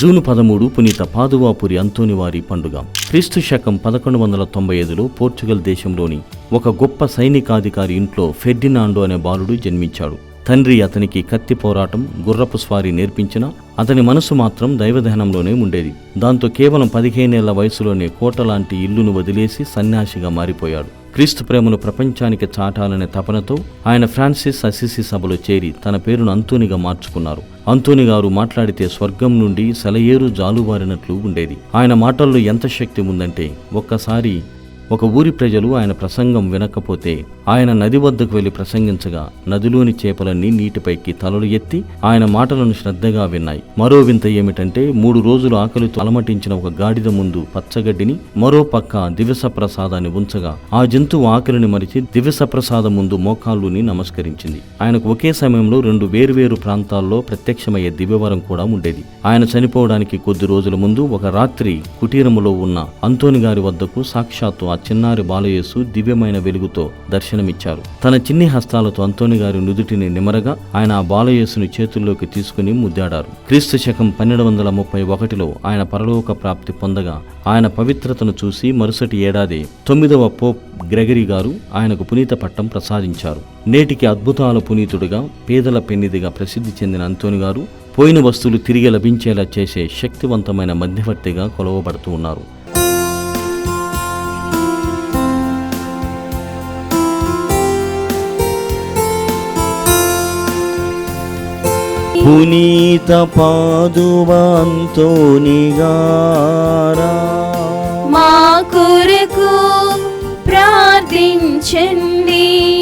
June 13 పునీత పాదువాపురి అంతోని వారి పండుగ. క్రీస్తు శకం 1195లో పోర్చుగల్ దేశంలోని ఒక గొప్ప సైనికాధికారి ఇంట్లో ఫెర్డినాండో అనే బాలుడు జన్మించాడు. తండ్రి అతనికి కత్తి పోరాటం, గుర్రపు స్వారీ నేర్పించినా అతని మనసు మాత్రం దైవదహనంలోనే ఉండేది. దాంతో కేవలం 15 ఏళ్ల వయసులోనే కోటలాంటి ఇల్లును వదిలేసి సన్యాసిగా మారిపోయాడు. క్రీస్తు ప్రేమను ప్రపంచానికి చాటాలనే తపనతో ఆయన ఫ్రాన్సిస్ అసిసి సభలో చేరి తన పేరును అంతోనిగా మార్చుకున్నారు. అంతోని గారు మాట్లాడితే స్వర్గం నుండి సెలయేరు జాలువారినట్లు ఉండేది. ఆయన మాటల్లో ఎంత శక్తి ఉందంటే, ఒక్కసారి ఒక ఊరి ప్రజలు ఆయన ప్రసంగం వినకపోతే ఆయన నది వద్దకు వెళ్లి ప్రసంగించగా నదిలోని చేపలన్నీ నీటిపైకి తలలు ఎత్తి ఆయన మాటలను శ్రద్ధగా విన్నాయి. మరో వింత ఏమిటంటే, 3 రోజులు ఆకలితో అలమటించిన ఒక గాడిద ముందు పచ్చగడ్డిని, మరో పక్క దివస ప్రసాదాన్ని ఉంచగా ఆ జంతువు ఆకలిని మరిచి దివస ప్రసాదం ముందు మోకాళ్ళుని నమస్కరించింది. ఆయనకు ఒకే సమయంలో 2 వేర్వేరు ప్రాంతాల్లో ప్రత్యక్షమయ్యే దివ్యవరం కూడా ఉండేది. ఆయన చనిపోవడానికి కొద్ది రోజుల ముందు ఒక రాత్రి కుటీరములో ఉన్న అంతోని గారి వద్దకు సాక్షాత్తు ఆ చిన్నారి బాలయేసు దివ్యమైన వెలుగుతో దర్శనమిచ్చారు. తన చిన్ని హస్తాలతో అంతోని గారి నుదుటిని నిమరగా ఆయన ఆ బాలయేసుని చేతుల్లోకి తీసుకుని ముద్దాడారు. క్రీస్తు శకం 1231లో ఆయన పరలోక ప్రాప్తి పొందగా ఆయన పవిత్రతను చూసి మరుసటి ఏడాది 9వ పోప్ గ్రెగరీ గారు ఆయనకు పునీత పట్టం ప్రసాదించారు. నేటికి అద్భుతాల పునీతుడిగా, పేదల పెన్నిదిగా ప్రసిద్ధి చెందిన అంతోని గారు పోయిన వస్తువులు తిరిగి లభించేలా చేసే శక్తివంతమైన మధ్యవర్తిగా కొలవబడుతూ ఉన్నారు. పునీత పాదువా అంతోని గారా మా కొరకు ప్రార్థించండి.